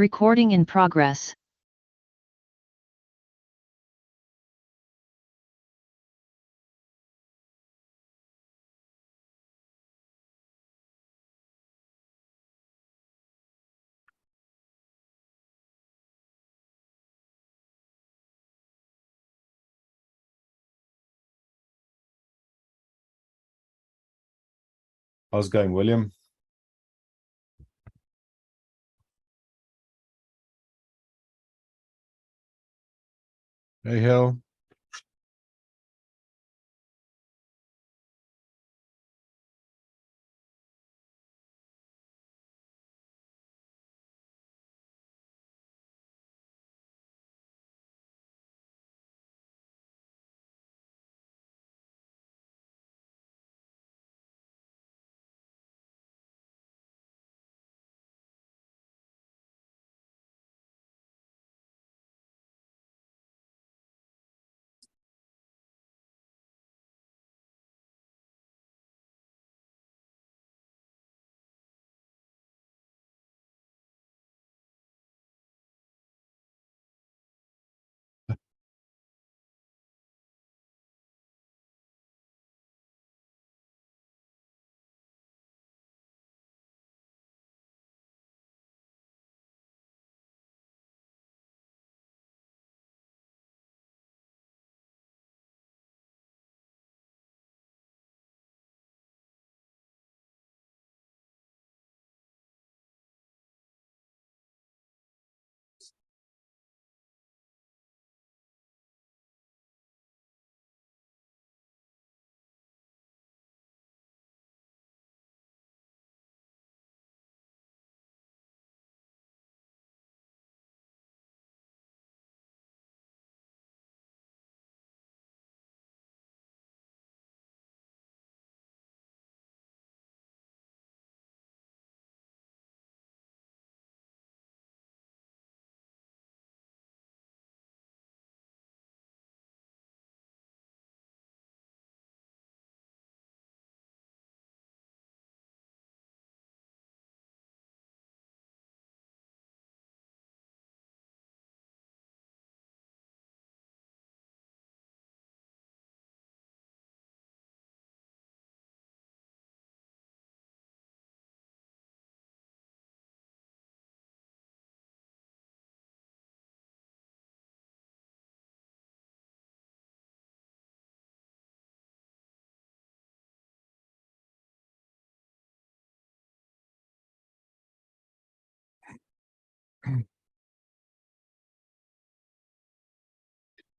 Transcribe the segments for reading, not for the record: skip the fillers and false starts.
Recording in progress. How's it going, William? Hey, Hill.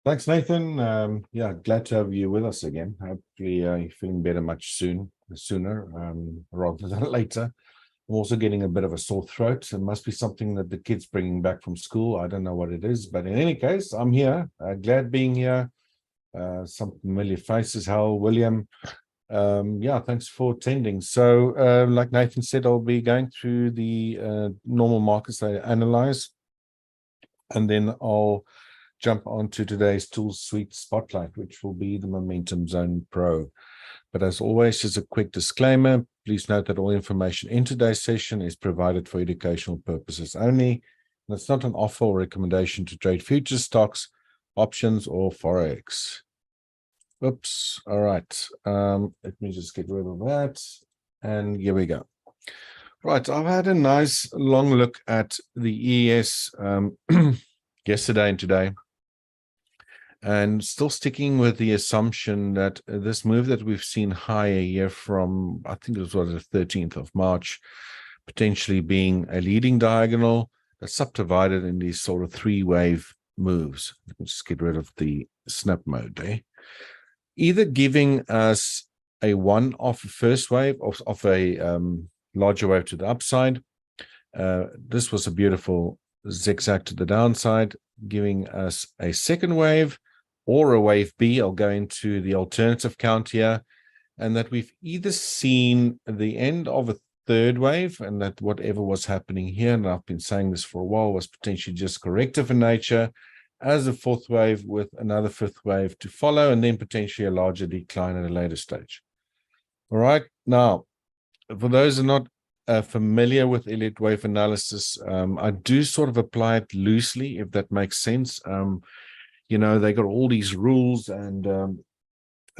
Thanks, Nathan. Yeah, glad to have you with us again. Hopefully, you're feeling better much sooner rather than later. I'm also getting a bit of a sore throat. It must be something that the kids bringing back from school. I don't know what it is, but in any case, I'm here. Glad being here. Some familiar faces. Hal, William. Yeah, thanks for attending. So, like Nathan said, I'll be going through the normal markets I analyze, and then I'll jump onto today's tool suite spotlight, which will be the Momentum Zone Pro. But as always, just a quick disclaimer. Please note that all information in today's session is provided for educational purposes only. And it's not an offer or recommendation to trade futures, stocks, options, or Forex. Oops. All right. Let me just get rid of that. And here we go. Right. I've had a nice long look at the ES yesterday and today. And still sticking with the assumption that this move that we've seen higher here from, I think it was the 13th of March, potentially being a leading diagonal that's subdivided in these sort of three-wave moves. Let me just get rid of the snap mode there. Either giving us a one-off first wave of a larger wave to the upside. This was a beautiful zigzag to the downside, giving us a second wave, or a wave B. I'll go into the alternative count here, and that we've either seen the end of a third wave, and that whatever was happening here, and I've been saying this for a while, was potentially just corrective in nature, as a fourth wave with another fifth wave to follow, and then potentially a larger decline at a later stage. All right. Now, for those who are not familiar with Elliott wave analysis. I do sort of apply it loosely, if that makes sense. You know, they got all these rules and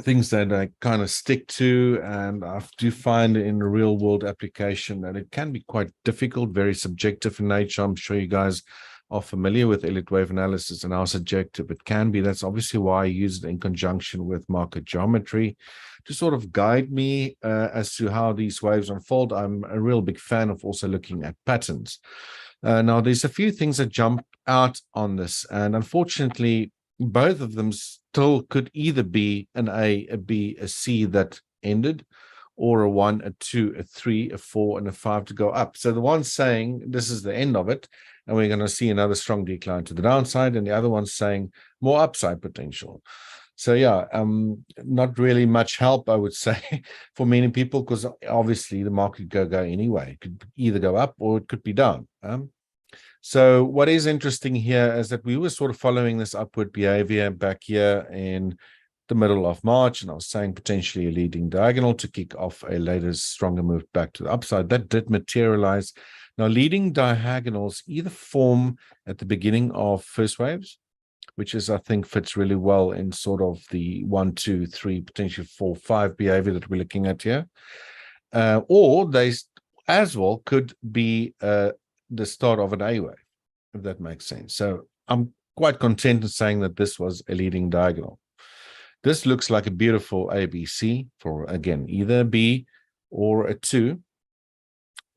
things that I kind of stick to, and I do find in a real world application that it can be quite difficult, very subjective in nature. I'm sure you guys are familiar with Elliott wave analysis and how subjective it can be. That's obviously why I use it in conjunction with market geometry to sort of guide me as to how these waves unfold. I'm a real big fan of also looking at patterns. Now, there's a few things that jump out on this, and unfortunately, both of them still could either be an A, a B, a C that ended, or a 1, a 2, a 3, a 4, and a 5 to go up. So the one saying this is the end of it, and we're going to see another strong decline to the downside, and the other one's saying more upside potential. So yeah, not really much help, I would say, for many people, because obviously the market could go anyway. It could either go up or it could be down. So what is interesting here is that we were sort of following this upward behavior back here in the middle of March, and I was saying potentially a leading diagonal to kick off a later stronger move back to the upside. That did materialize. Now, leading diagonals either form at the beginning of first waves, which is, I think, fits really well in sort of the 1, 2, 3, potentially 4, 5 behavior that we're looking at here, or they as well could be the start of an A wave, if that makes sense. So I'm quite content in saying that this was a leading diagonal. This looks like a beautiful ABC for, again, either a B or a 2.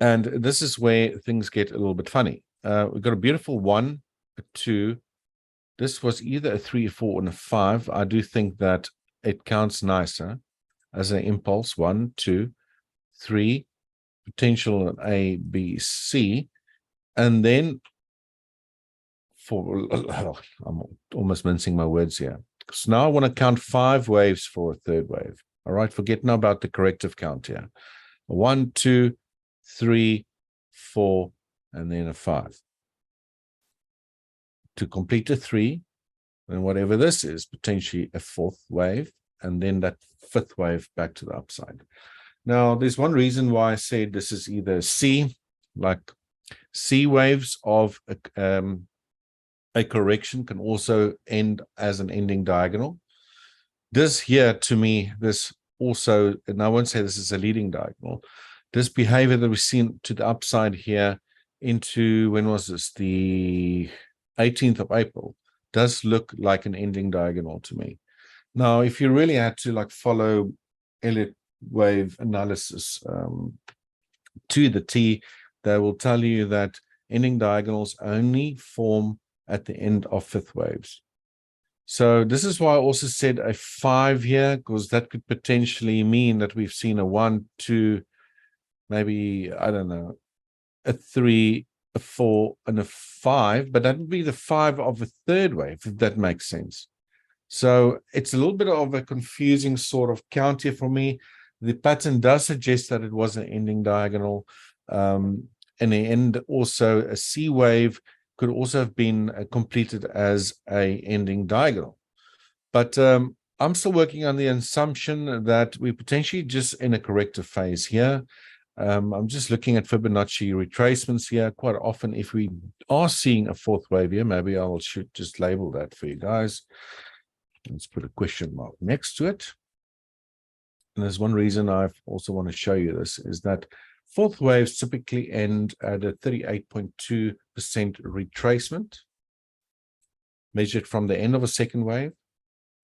And this is where things get a little bit funny. We've got a beautiful 1, a 2. This was either a 3, a 4, and a 5. I do think that it counts nicer as an impulse. 1, 2, 3, potential A, B, C. And then I'm almost mincing my words here. So now I want to count 5 waves for a third wave. All right, forget now about the corrective count here. 1, 2, 3, 4, and then a 5. To complete a 3, and whatever this is, potentially a 4th wave, and then that 5th wave back to the upside. Now, there's one reason why I said this is either C, like C waves of a correction can also end as an ending diagonal. This here, to me, this also, and I won't say this is a leading diagonal, this behavior that we've seen to the upside here into, when was this, the 18th of April, does look like an ending diagonal to me. Now, if you really had to like follow Elliott wave analysis to the T, they will tell you that ending diagonals only form at the end of 5th waves. So this is why I also said a 5 here, because that could potentially mean that we've seen a 1, 2, maybe, I don't know, a 3, a 4, and a 5, but that would be the 5 of a 3rd wave, if that makes sense. So it's a little bit of a confusing sort of count here for me. The pattern does suggest that it was an ending diagonal. In the end, also a C wave could also have been completed as a ending diagonal. But I'm still working on the assumption that we're potentially just in a corrective phase here. I'm just looking at Fibonacci retracements here. Quite often, if we are seeing a 4th wave here, maybe I should just label that for you guys. Let's put a question mark next to it. And there's one reason I also want to show you this, is that 4th waves typically end at a 38.2% retracement, measured from the end of a 2nd wave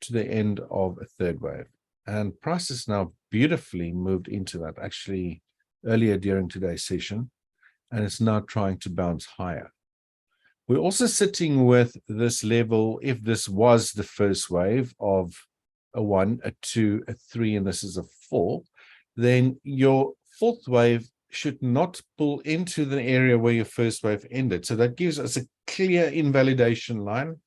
to the end of a 3rd wave. And prices now beautifully moved into that, actually earlier during today's session, and it's now trying to bounce higher. We're also sitting with this level, if this was the 1st wave of a 1, a 2, a 3, and this is a 4, then your 4th wave should not pull into the area where your 1st wave ended. So that gives us a clear invalidation line,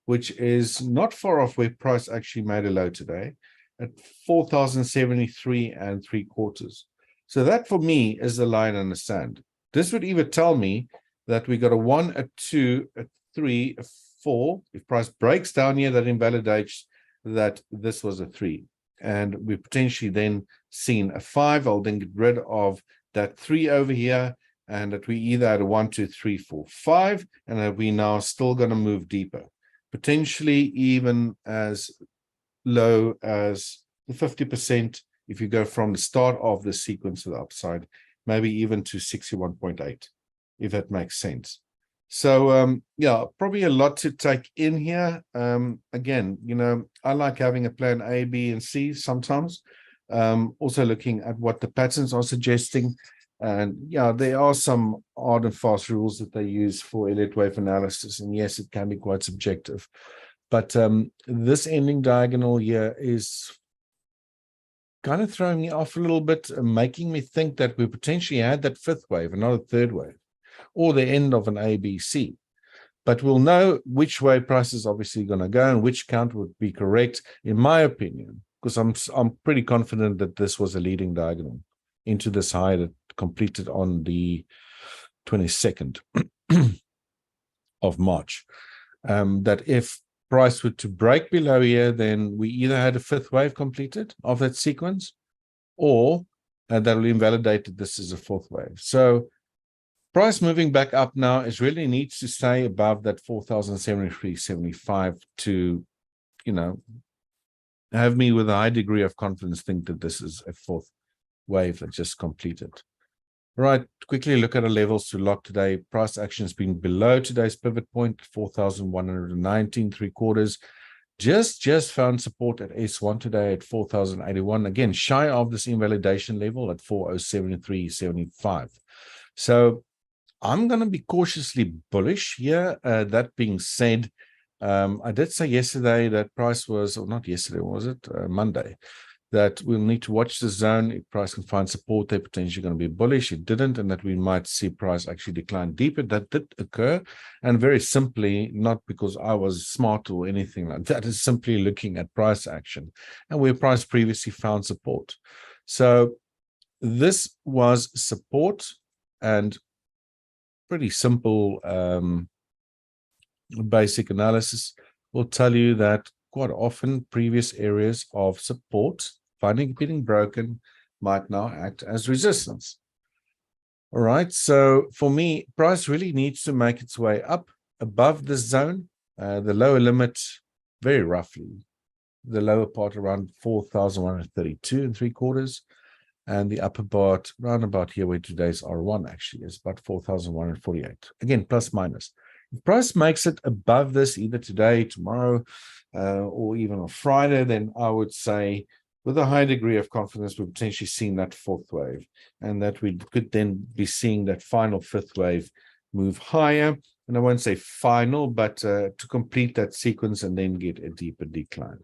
which is not far off where price actually made a low today at 4,073 3/4. So that for me is the line in the sand. This would either tell me that we got a 1, a 2, a 3, a 4. If price breaks down here, that invalidates that this was a 3. And we potentially then seen a 5. I'll then get rid of that 3 over here, and that we either had a 1, 2, 3, 4, 5, and that we now still going to move deeper, potentially even as low as the 50% if you go from the start of the sequence to the upside, maybe even to 61.8, if that makes sense. So yeah, probably a lot to take in here. Again, you know, I like having a plan A, B, and C sometimes. Also looking at what the patterns are suggesting. And yeah, there are some hard and fast rules that they use for Elliott wave analysis. And yes, it can be quite subjective. But this ending diagonal here is kind of throwing me off a little bit, making me think that we potentially had that fifth wave and not a third wave, or the end of an ABC. But we'll know which way price is obviously going to go and which count would be correct, in my opinion, because I'm pretty confident that this was a leading diagonal into this high that completed on the 22nd of March. That if price were to break below here, then we either had a fifth wave completed of that sequence, or that will invalidate that this is a fourth wave. So price moving back up now is really needs to stay above that 4,073.75 to, you know, have me with a high degree of confidence think that this is a fourth wave that just completed. All right, quickly look at the levels to lock today. Price action has been below today's pivot point, 4,119.75. Just found support at S1 today at 4,081. Again, shy of this invalidation level at 4,073.75. So I'm going to be cautiously bullish here. That being said, I did say yesterday that price was, or not yesterday, was it? Monday, that we'll need to watch the zone. If price can find support, they're potentially going to be bullish. It didn't, and that we might see price actually decline deeper. That did occur, and very simply, not because I was smart or anything like that, is simply looking at price action and where price previously found support. So this was support, and pretty simple basic analysis will tell you that quite often previous areas of support finding getting broken might now act as resistance. All right, so for me, price really needs to make its way up above this zone, the lower limit, very roughly the lower part around 4,132.75, and the upper part round about here where today's R1 actually is, about 4,148, again plus minus. If price makes it above this either today, tomorrow, or even on Friday, then I would say with a high degree of confidence, we're potentially seeing that fourth wave, and that we could then be seeing that final fifth wave move higher. And I won't say final, but to complete that sequence and then get a deeper decline.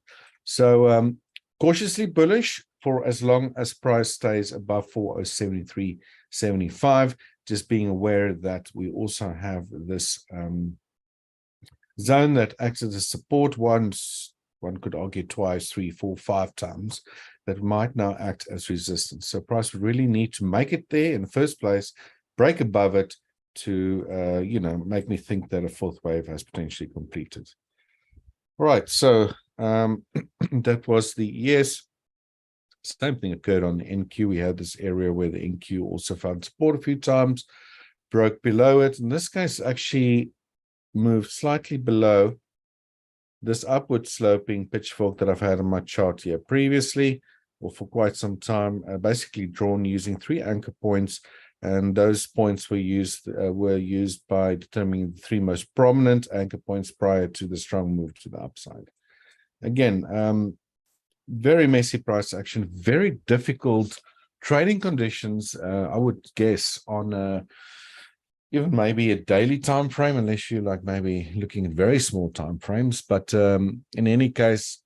So cautiously bullish for as long as price stays above 4,073.75, just being aware that we also have this zone that acts as a support once, one could argue twice, 3, 4, 5 times, that might now act as resistance. So price would really need to make it there in the first place, break above it to, you know, make me think that a fourth wave has potentially completed. All right, so that was the ES. Same thing occurred on the NQ. We had this area where the NQ also found support a few times, broke below it. In this case, actually moved slightly below this upward sloping pitchfork that I've had on my chart here previously, or for quite some time, basically drawn using 3 anchor points. And those points were used by determining the 3 most prominent anchor points prior to the strong move to the upside. Again, very messy price action, very difficult trading conditions, I would guess, on even maybe a daily time frame, unless you like maybe looking at very small time frames. But in any case,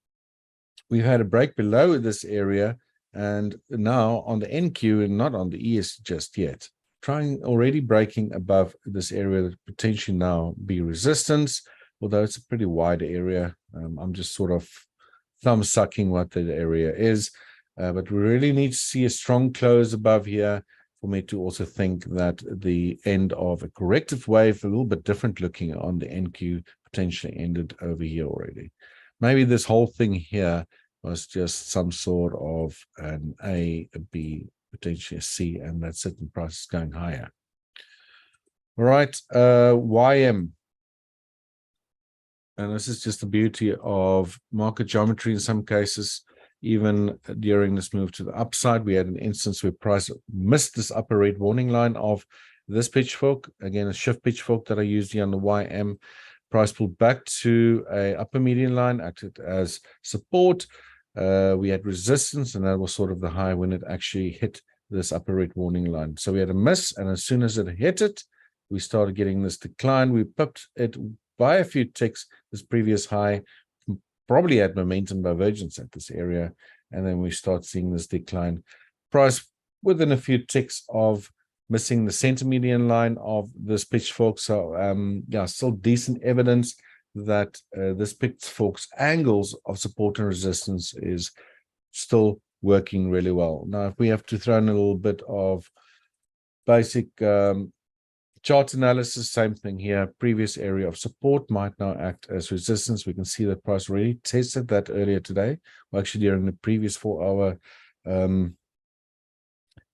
we've had a break below this area, and now on the NQ and not on the ES just yet, trying already breaking above this area that potentially now be resistance, although it's a pretty wide area. I'm just sort of thumb sucking what that area is, but we really need to see a strong close above here for me to also think that the end of a corrective wave, a little bit different looking on the NQ, potentially ended over here already. Maybe this whole thing here was just some sort of an A, B, potentially see, and that certain price is going higher. All right, YM. And this is just the beauty of market geometry in some cases. Even during this move to the upside, we had an instance where price missed this upper red warning line of this pitchfork. Again, a shift pitchfork that I used here on the YM. Price pulled back to a upper median line, acted as support. We had resistance, and that was sort of the high when it actually hit this upper red warning line. So we had a miss, and as soon as it hit it, we started getting this decline. We pipped it by a few ticks, this previous high, probably had momentum divergence at this area, and then we start seeing this decline. Price within a few ticks of missing the center median line of this pitchfork. So yeah, still decent evidence that this pitchfork's angles of support and resistance is still working really well. Now, if we have to throw in a little bit of basic chart analysis, same thing here. Previous area of support might now act as resistance. We can see that price already tested that earlier today, or actually during the previous 4-hour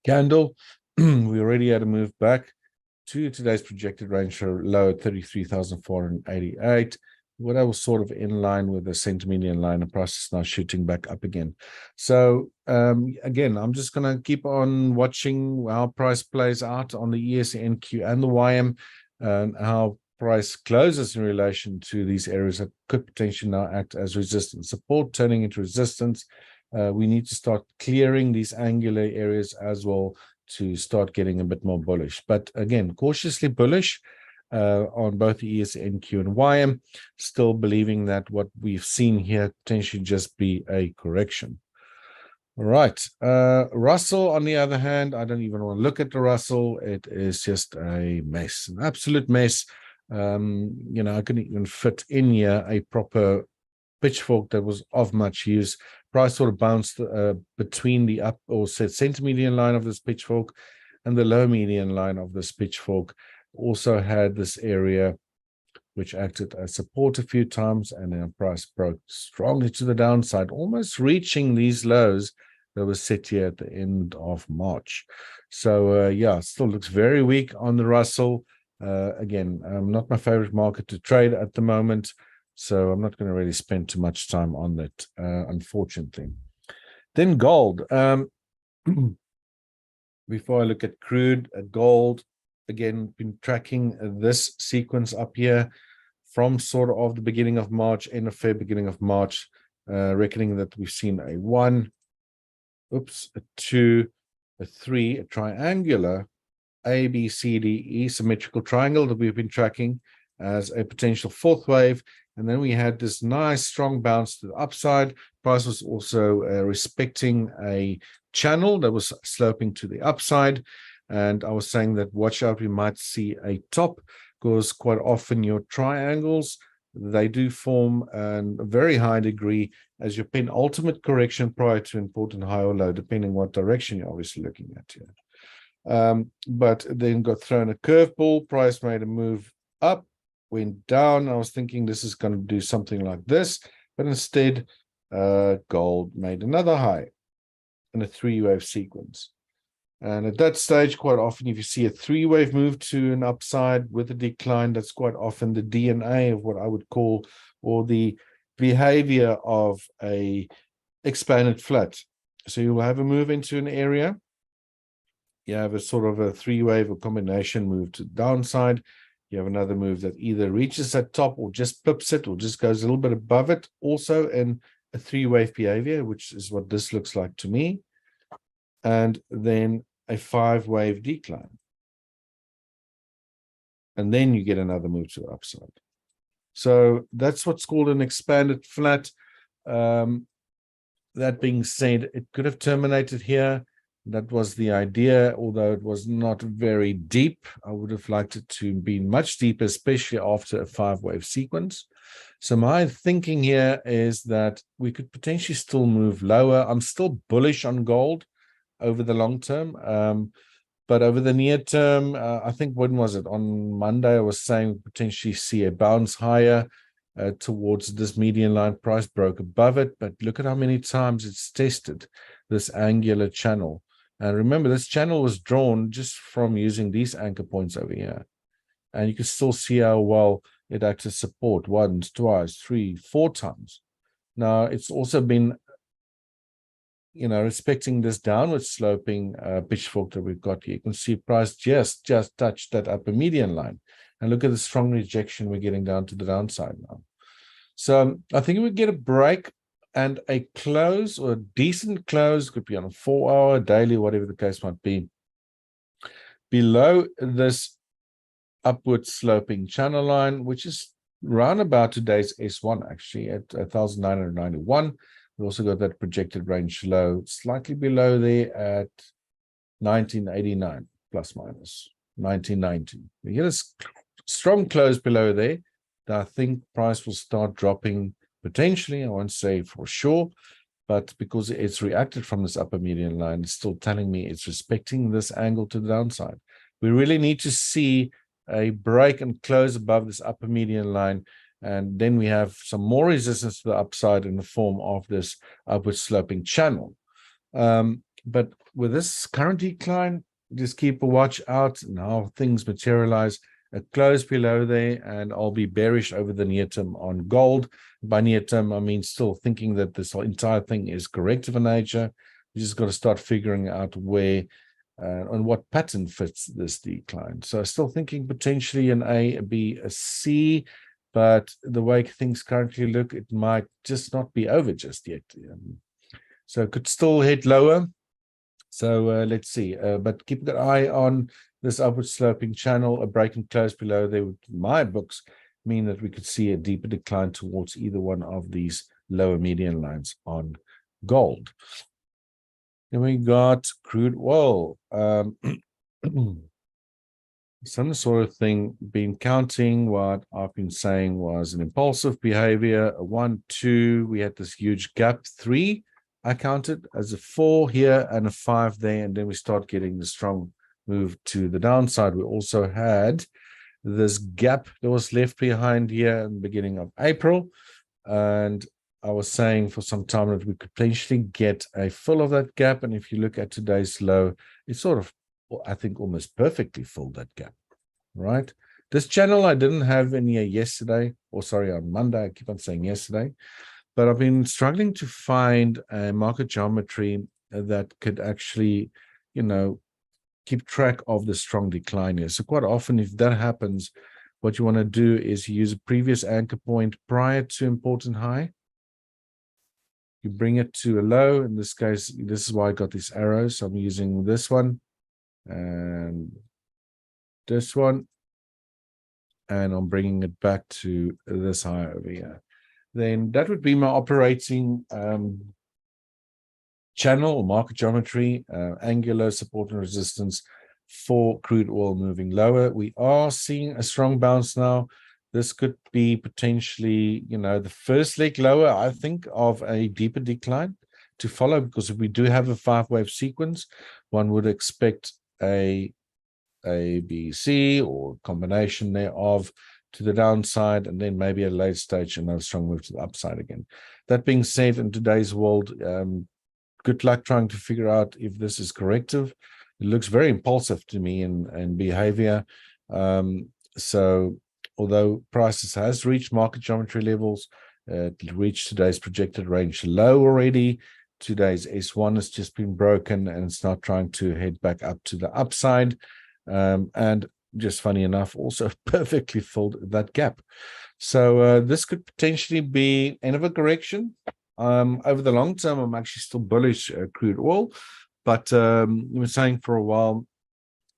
candle. We already had a move back to today's projected range low at 33,488. What I was sort of in line with the center median line, and price is now shooting back up again. So again, I'm just going to keep on watching how price plays out on the ESNQ and the YM, and how price closes in relation to these areas that could potentially now act as resistance. Support turning into resistance. We need to start clearing these angular areas as well to start getting a bit more bullish. But again, cautiously bullish on both the ESNQ and YM, still believing that what we've seen here potentially just be a correction. All right, Russell, on the other hand, I don't even want to look at the Russell. It is just a mess, an absolute mess. You know, I couldn't even fit in here a proper pitchfork that was of much use. Price sort of bounced between the up or center median line of this pitchfork and the low median line of this pitchfork. Also had this area which acted as support a few times, and then price broke strongly to the downside, almost reaching these lows that was set here at the end of March. So yeah, still looks very weak on the Russell. Again, not my favorite market to trade at the moment, so I'm not going to really spend too much time on that, unfortunately. Then gold. Before I look at crude, at gold, again, been tracking this sequence up here from sort of the beginning of March, end of February, beginning of March, reckoning that we've seen a 1, a 2, a 3, a triangular A, B, C, D, E symmetrical triangle that we've been tracking as a potential fourth wave. And then we had this nice strong bounce to the upside. Price was also respecting a channel that was sloping to the upside. And I was saying that watch out, we might see a top, because quite often your triangles, they do form a very high degree as your penultimate correction prior to important high or low, depending what direction you're obviously looking at here. But then got thrown a curveball. Price made a move up, went down. I was thinking this is going to do something like this, but instead gold made another high in a 3-wave sequence. And at that stage, quite often, if you see a 3-wave move to an upside with a decline, that's quite often the DNA of what I would call, or the behavior of a expanded flat. So you will have a move into an area. You have a sort of a 3-wave or combination move to the downside. You have another move that either reaches that top or just pips it or just goes a little bit above it. Also in a 3-wave behavior, which is what this looks like to me. And then a 5-wave decline. And then you get another move to the upside. So that's what's called an expanded flat. That being said, it could have terminated here. That was the idea, although it was not very deep. I would have liked it to be much deeper, especially after a 5-wave sequence. So my thinking here is that we could potentially still move lower. I'm still bullish on gold over the long term. But over the near term, I think, when was it? On Monday, I was saying potentially see a bounce higher towards this median line. Price broke above it, but look at how many times it's tested this angular channel. And remember, this channel was drawn just from using these anchor points over here. And you can still see how well it acts as support once, twice, 3, 4 times. Now, it's also been, respecting this downward sloping pitchfork that we've got here. You can see price just touched that upper median line. And look at the strong rejection we're getting down to the downside now. So I think we get a break and a close, or a decent close, could be on a 4-hour, daily, whatever the case might be, below this upward sloping channel line, which is round about today's S1, actually, at 1,991. We also got that projected range low, slightly below there at 1989, plus minus 1990. We get a strong close below there. I think price will start dropping potentially. I won't say for sure, but because it's reacted from this upper median line, it's still telling me it's respecting this angle to the downside. We really need to see a break and close above this upper median line, and then we have some more resistance to the upside in the form of this upward sloping channel. But with this current decline, just keep a watch out and how things materialize. A close below there, and I'll be bearish over the near term on gold. By near term, I mean still thinking that this entire thing is corrective in nature. We just got to start figuring out where and what pattern fits this decline. So still thinking potentially an A, a B, a C, but the way things currently look, it might just not be over just yet. So it could still head lower. So let's see, but keep an eye on this upward sloping channel. A break and close below there would, in my books, mean that we could see a deeper decline towards either one of these lower median lines on gold. Then we got crude oil. Some sort of thing, been counting what I've been saying was an impulsive behavior, a 1, 2, we had this huge gap, 3, I counted as a 4 here and a 5 there, and then we start getting the strong move to the downside. We also had this gap that was left behind here in the beginning of April, and I was saying for some time that we could potentially get a fill of that gap. And if you look at today's low, it's sort of, I think, almost perfectly filled that gap, right? This channel I didn't have any yesterday, or sorry, on Monday. I keep on saying yesterday, but I've been struggling to find a market geometry that could actually, keep track of the strong decline here. So quite often, if that happens, what you want to do is use a previous anchor point prior to important high. You bring it to a low. In this case, this is why I got these arrows. So I'm using this one and this one, and I'm bringing it back to this high over here. Then that would be my operating channel or market geometry, angular support and resistance for crude oil moving lower. We are seeing a strong bounce now. This could be potentially, the first leg lower, I think, of a deeper decline to follow, because if we do have a 5-wave sequence, one would expect a B, C, or combination thereof to the downside, and then maybe at a later stage, another strong move to the upside again. That being said, in today's world, good luck trying to figure out if this is corrective. It looks very impulsive to me in behavior. So although prices has reached market geometry levels, it reached today's projected range low already. Today's S1 has just been broken, and it's not trying to head back up to the upside. And just funny enough, also perfectly filled that gap. So this could potentially be end of a correction. Over the long term, I'm actually still bullish crude oil, but we were saying for a while,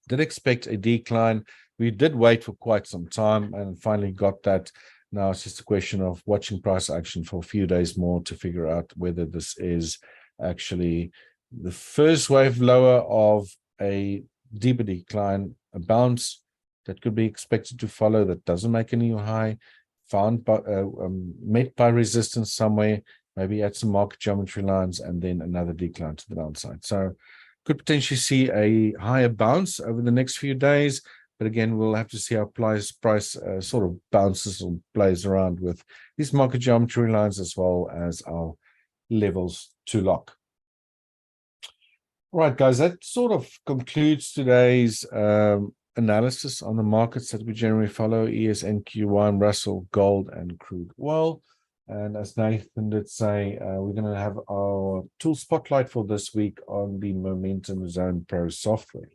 did expect a decline. We did wait for quite some time and finally got that. Now it's just a question of watching price action for a few days more to figure out whether this is actually the first wave lower of a deeper decline, a bounce that could be expected to follow that doesn't make a new high, found by met by resistance somewhere, maybe at some market geometry lines, and then another decline to the downside. So could potentially see a higher bounce over the next few days. But again, we'll have to see how price sort of bounces or plays around with these market geometry lines as well as our levels to lock. Right, guys, that sort of concludes today's analysis on the markets that we generally follow: ES, NQ1, Russell, gold, and crude oil. And as Nathan did say, we're going to have our tool spotlight for this week on the Momentum Zone Pro software.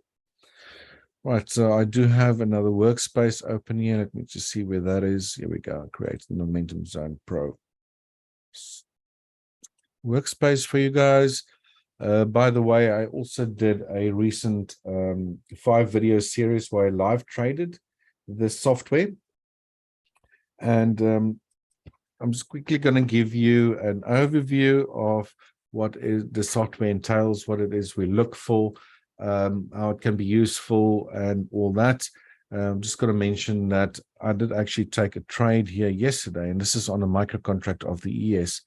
Right, so I do have another workspace open here. Let me just see where that is. Here we go. Create the Momentum Zone Pro workspace for you guys. By the way, I also did a recent 5-video series where I live traded this software. And I'm just quickly going to give you an overview of what is the software entails, what it is we look for, how it can be useful, and all that. I'm just going to mention that I did actually take a trade here yesterday, and this is on a micro contract of the ES.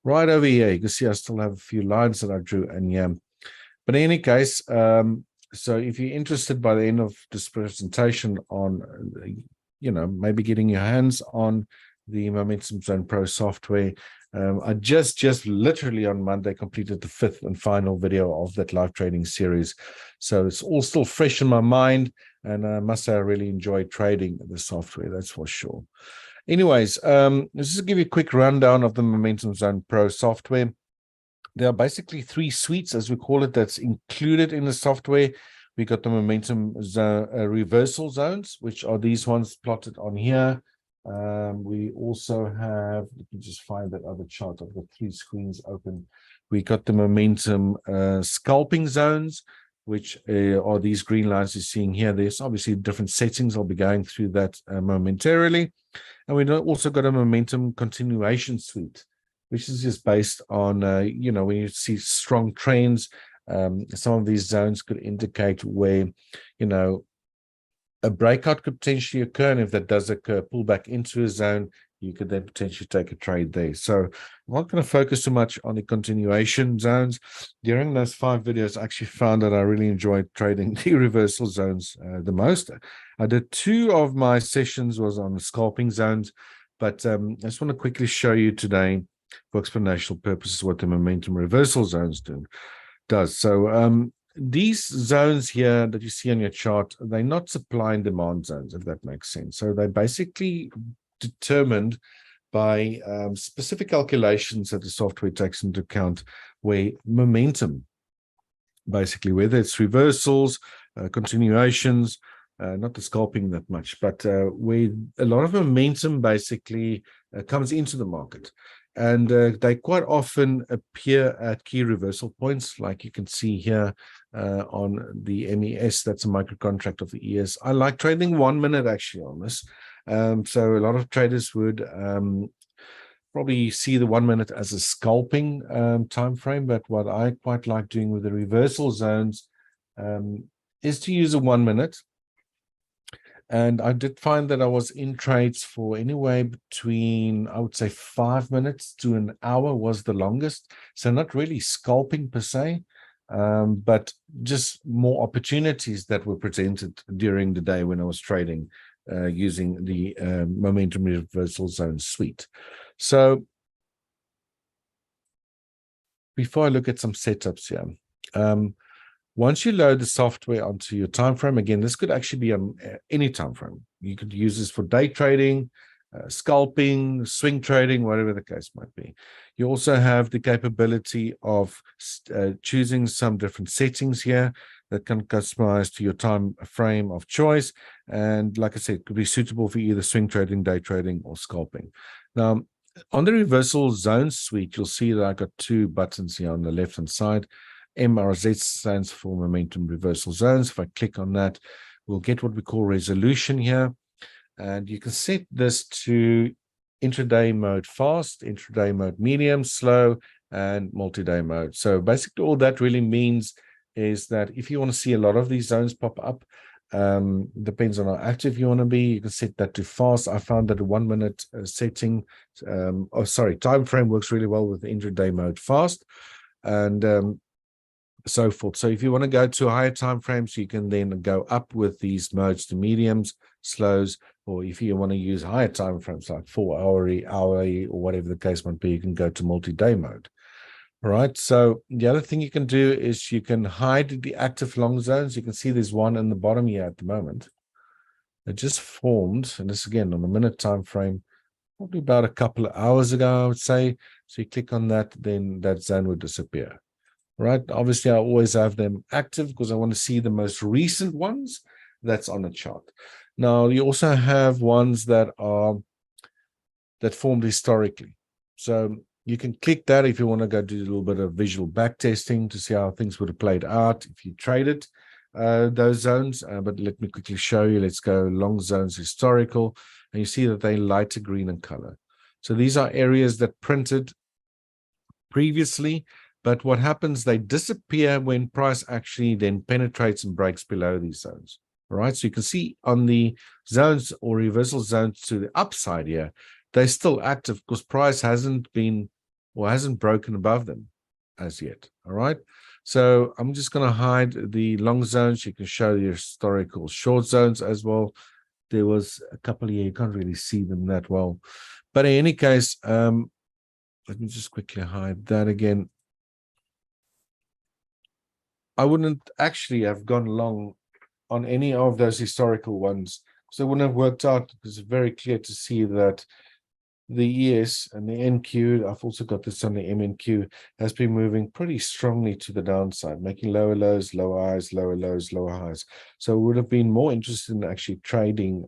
Right over here, you can see I still have a few lines that I drew, and yeah. But in any case, so if you're interested by the end of this presentation on, maybe getting your hands on the Momentum Zone Pro software, I just literally on Monday completed the 5th and final video of that live trading series. So it's all still fresh in my mind, and I must say I really enjoyed trading the software, that's for sure. Anyways, let's just give you a quick rundown of the Momentum Zone Pro software. There are basically 3 suites, as we call it, that's included in the software. We got the Momentum Zone, reversal zones, which are these ones plotted on here. We also have, let me just find that other chart. I've got 3 screens open. We got the Momentum scalping zones, which are these green lines you're seeing here. There's obviously different settings. I'll be going through that momentarily. And we also got a Momentum continuation suite, which is just based on, when you see strong trends, some of these zones could indicate where, a breakout could potentially occur. And if that does occur, pull back into a zone, you could then potentially take a trade there. So I'm not going to focus too much on the continuation zones. During those 5 videos, I actually found that I really enjoyed trading the reversal zones the most. I did 2 of my sessions was on the scalping zones, but I just want to quickly show you today, for explanational purposes, what the momentum reversal zones does. So these zones here that you see on your chart, they're not supply and demand zones, if that makes sense. So they're basically determined by specific calculations that the software takes into account, where momentum, basically, whether it's reversals, continuations, not the scalping that much, but where a lot of momentum basically comes into the market. And they quite often appear at key reversal points, like you can see here on the MES. That's a micro contract of the ES. I like trading 1 minute actually on this. So a lot of traders would probably see the 1 minute as a scalping time frame. But what I quite like doing with the reversal zones is to use a 1 minute. And I did find that I was in trades for anywhere between, I would say, 5 minutes to an hour was the longest. So not really scalping per se, but just more opportunities that were presented during the day when I was trading using the Momentum Reversal Zone suite. So before I look at some setups here, once you load the software onto your time frame, again, this could actually be on any time frame. You could use this for day trading, scalping, swing trading, whatever the case might be. You also have the capability of choosing some different settings here that can customize to your time frame of choice. And like I said, it could be suitable for either swing trading, day trading, or scalping. Now, on the reversal zone suite, you'll see that I got 2 buttons here on the left-hand side. MRZ stands for Momentum Reversal Zones. If I click on that, we'll get what we call resolution here. And you can set this to intraday mode fast, intraday mode medium, slow, and multi-day mode. So basically all that really means is that if you want to see a lot of these zones pop up, depends on how active you want to be, you can set that to fast. I found that a 1 minute setting, time frame works really well with the intraday mode fast. And so forth. So if you want to go to higher time frames, you can then go up with these modes to mediums, slows, or if you want to use higher time frames like 4 hourly, or whatever the case might be, you can go to multi-day mode. All right. So the other thing you can do is you can hide the active long zones. You can see there's one in the bottom here at the moment. It just formed, and this again on the minute time frame, probably about a couple of hours ago, I would say. So you click on that, then that zone would disappear. Right. Obviously, I always have them active because I want to see the most recent ones that's on the chart. Now, you also have ones that formed historically. So you can click that if you want to go do a little bit of visual back testing to see how things would have played out if you traded those zones. But let me quickly show you. Let's go long zones historical, and you see that they're lighter green in color. So these are areas that printed previously, but what happens, they disappear when price actually then penetrates and breaks below these zones. All right, so you can see on the zones or reversal zones to the upside here, they're still active because price hasn't been or hasn't broken above them as yet. All right, so I'm just going to hide the long zones. You can show your historical short zones as well. There was a couple here, you can't really see them that well, but in any case, let me just quickly hide that again. I wouldn't actually have gone long on any of those historical ones because it wouldn't have worked out, because it's very clear to see that the ES and the NQ, I've also got this on the MNQ, has been moving pretty strongly to the downside, making lower lows, lower highs, lower lows, lower highs. So would have been more interested in actually trading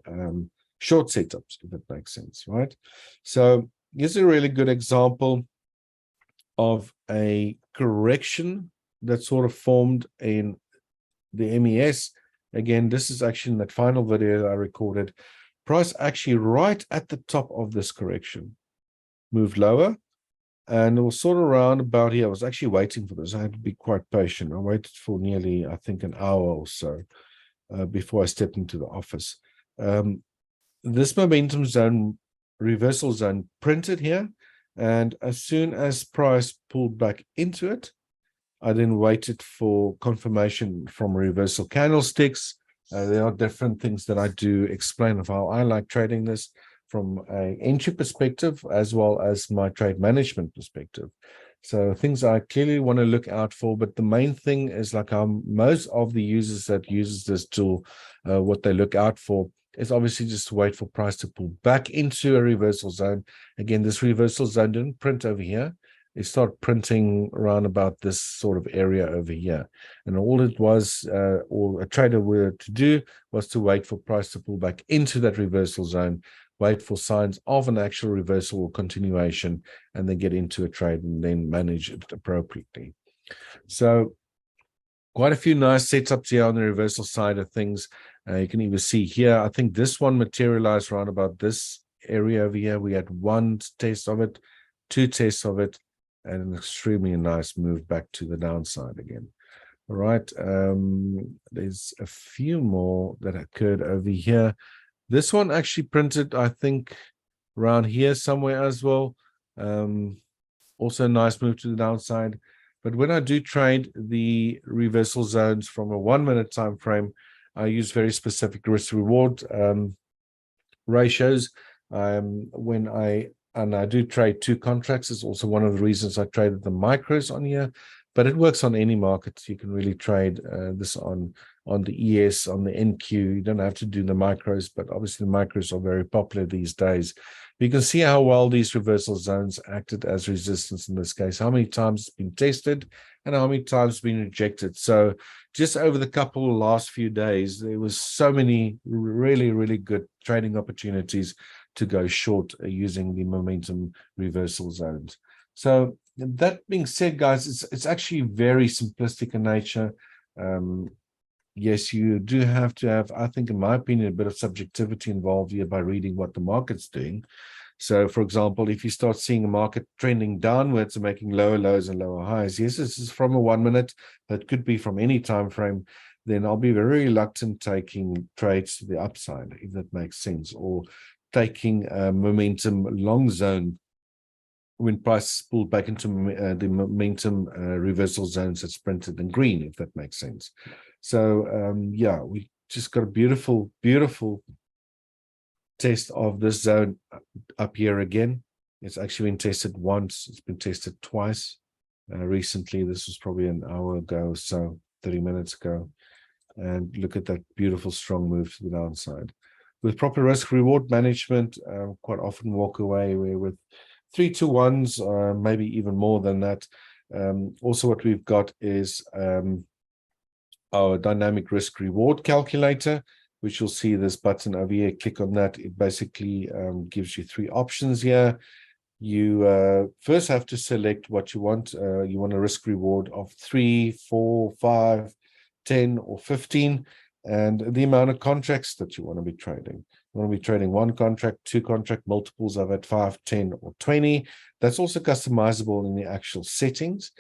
short setups, if that makes sense, right? So here's a really good example of a correction that sort of formed in the MES. Again, this is actually in that final video I recorded. Price actually right at the top of this correction moved lower, and it was sort of around about here. I was actually waiting for this. I had to be quite patient. I waited for nearly, I think, an hour or so before I stepped into the office. This momentum zone, reversal zone, printed here, and as soon as price pulled back into it, I then waited for confirmation from reversal candlesticks. There are different things that I do explain of how I like trading this from an entry perspective as well as my trade management perspective. So things I clearly want to look out for, but the main thing is like most of the users that uses this tool, what they look out for is obviously just to wait for price to pull back into a reversal zone. Again, this reversal zone didn't print over here. It started printing around about this sort of area over here. And all it was, or a trader were to do, was to wait for price to pull back into that reversal zone, wait for signs of an actual reversal or continuation, and then get into a trade and then manage it appropriately. So quite a few nice setups here on the reversal side of things. You can even see here, I think this one materialized around about this area over here. We had one test of it, two tests of it, and an extremely nice move back to the downside again. All right, there's a few more that occurred over here. This one actually printed, I think, around here somewhere as well. Also a nice move to the downside. But when I do trade the reversal zones from a 1 minute time frame, I use very specific risk reward ratios. When I do trade two contracts, is also one of the reasons I traded the micros on here, but it works on any market. You can really trade this on the ES, on the NQ. You don't have to do the micros, but obviously the micros are very popular these days. You can see how well these reversal zones acted as resistance in this case, how many times it's been tested and how many times it's been rejected. So just over the couple of last few days, there was so many really, really good trading opportunities to go short using the momentum reversal zones. So that being said, guys, it's actually very simplistic in nature. Yes, you do have to have, I think, in my opinion, a bit of subjectivity involved here by reading what the market's doing. So, for example, if you start seeing a market trending downwards and making lower lows and lower highs, yes, this is from a 1 minute, but could be from any time frame, then I'll be very reluctant taking trades to the upside, if that makes sense, or taking a momentum long zone when prices pulled back into the momentum reversal zones that's printed in green, if that makes sense. So yeah, we just got a beautiful, beautiful test of this zone up here again. It's actually been tested once, it's been tested twice, recently. This was probably an hour ago or so, 30 minutes ago. And look at that beautiful strong move to the downside. With proper risk reward management, quite often walk away with 3 to 1s, maybe even more than that. Also, what we've got is our dynamic risk reward calculator, which you'll see this button over here. Click on that. It basically gives you 3 options here. You first have to select what you want. You want a risk reward of 3, 4, 5, 10, or 15, and the amount of contracts that you want to be trading. You want to be trading 1 contract, 2 contract, multiples of it, 5, 10, or 20. That's also customizable in the actual settings,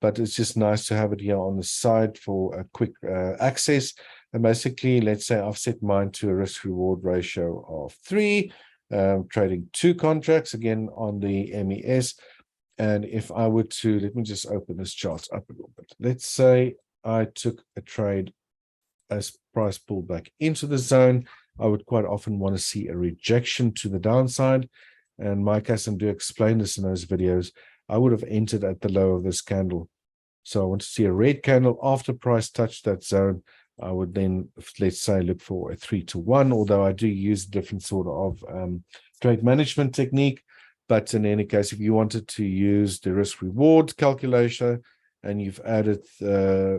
but it's just nice to have it here on the side for a quick access. And basically, let's say I've set mine to a risk reward ratio of 3, trading 2 contracts again on the MES. And if I were to, let me just open this chart up a little bit. Let's say I took a trade as price pulled back into the zone. I would quite often want to see a rejection to the downside. And my case, and do explain this in those videos, I would have entered at the low of this candle. So I want to see a red candle after price touched that zone. I would then, let's say, look for a 3 to 1, although I do use a different sort of trade management technique. But in any case, if you wanted to use the risk reward calculator and you've added a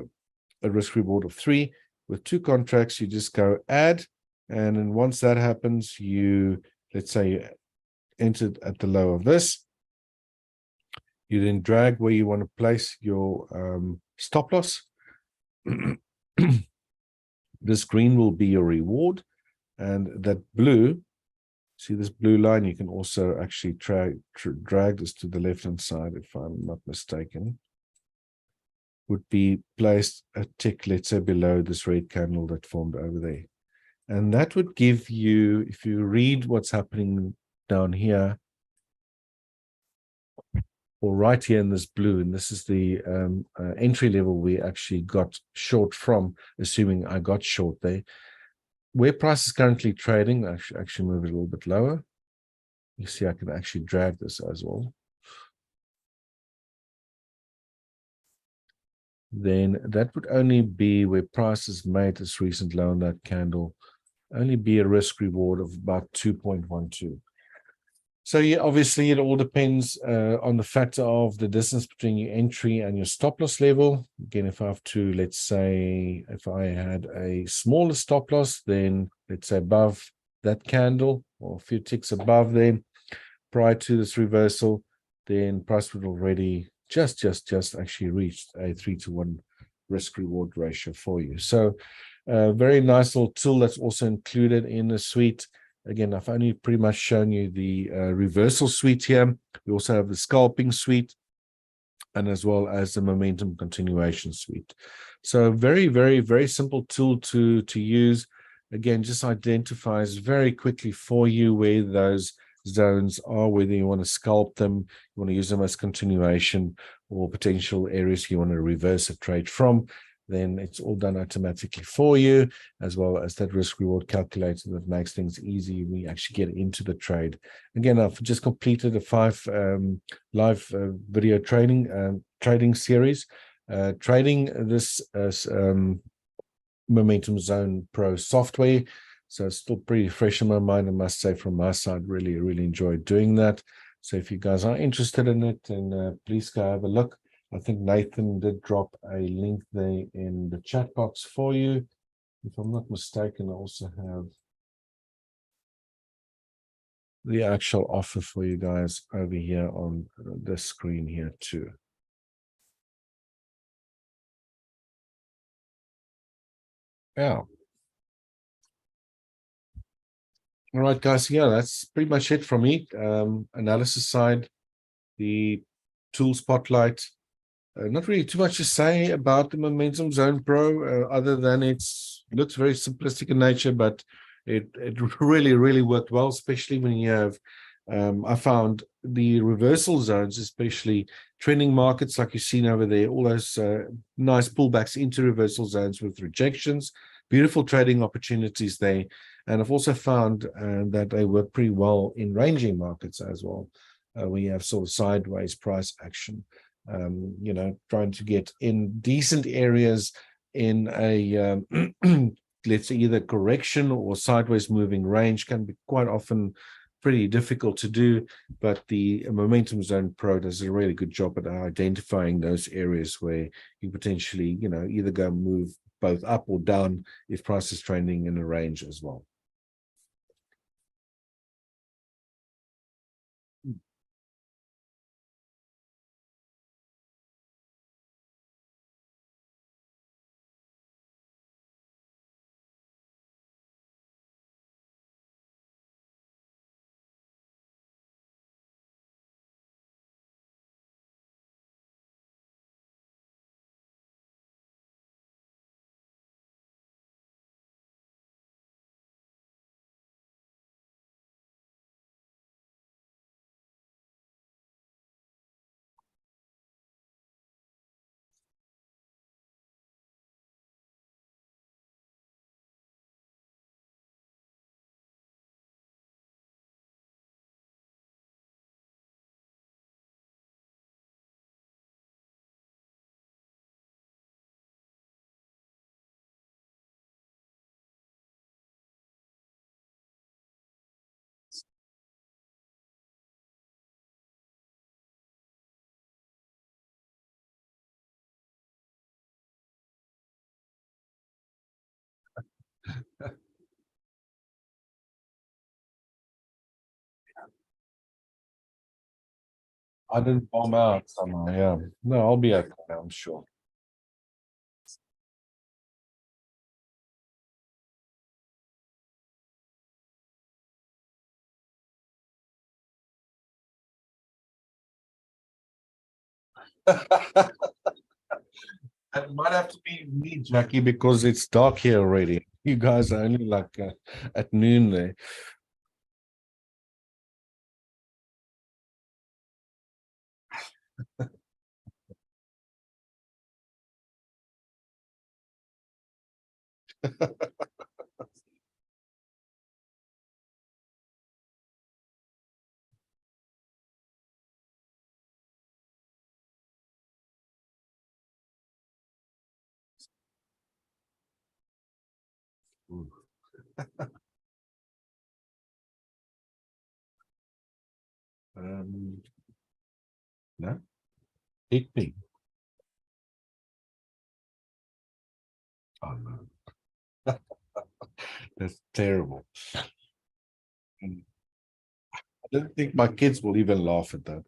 risk reward of 3 with 2 contracts, you just go add. And then once that happens, you, let's say you entered at the low of this. You then drag where you want to place your stop loss. This green will be your reward, and that blue, see this blue line, you can also actually drag this to the left-hand side, if I'm not mistaken, would be placed a tick, let's say, below this red candle that formed over there. And that would give you, if you read what's happening down here, or right here in this blue, and this is the entry level we actually got short from, assuming I got short there. Where price is currently trading, I should actually move it a little bit lower. You see, I can actually drag this as well. Then that would only be where price has made this recent low on that candle, only be a risk reward of about 2.12. So yeah, obviously it all depends on the factor of the distance between your entry and your stop loss level. Again, if I have to, let's say, if I had a smaller stop loss, then let's say above that candle or a few ticks above them prior to this reversal, then price would already just actually reached a 3 to 1 risk reward ratio for you. So very nice little tool that's also included in the suite. Again, I've only pretty much shown you the reversal suite here. We also have the scalping suite, and as well as the momentum continuation suite. So very, very, very simple tool to use. Again, just identifies very quickly for you where those zones are, whether you want to scalp them, you want to use them as continuation, or potential areas you want to reverse a trade from. Then it's all done automatically for you, as well as that risk reward calculator that makes things easy. We actually get into the trade. Again, I've just completed a 5 live video trading series, trading this as Momentum Zone Pro software. So it's still pretty fresh in my mind, I must say, from my side. Really enjoyed doing that. So if you guys are interested in it, then please go have a look. I think Nathan did drop a link there in the chat box for you. If I'm not mistaken, I also have the actual offer for you guys over here on the screen here too. Yeah. All right, guys. Yeah, that's pretty much it from me. Analysis side, the tool spotlight. Not really too much to say about the Momentum Zone Pro, other than it looks very simplistic in nature, but it really worked well, especially when you have, I found the reversal zones, especially trending markets like you've seen over there, all those nice pullbacks into reversal zones with rejections, beautiful trading opportunities there. And I've also found that they work pretty well in ranging markets as well, where you have sort of sideways price action. You know, trying to get in decent areas in a let's say either correction or sideways moving range can be quite often pretty difficult to do, but the Momentum Zone Pro does a really good job at identifying those areas where you potentially, you know, either go move both up or down if price is trending in a range as well. I didn't bomb out somehow. Yeah, no, I'll be okay, I'm sure. It might have to be me, Jackie, because it's dark here already. You guys are only like at noon there. Ooh. No, hit me. Oh no, that's terrible. Mm. I don't think my kids will even laugh at that.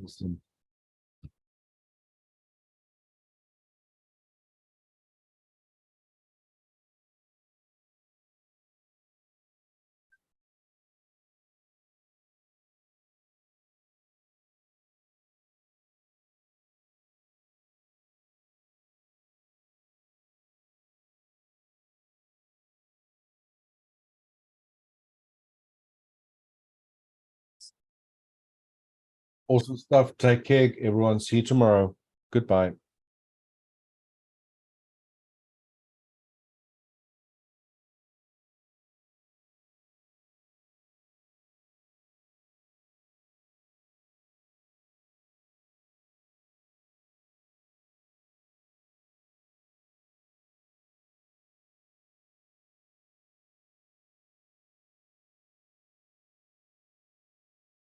Awesome. Awesome stuff. Take care, everyone. See you tomorrow. Goodbye.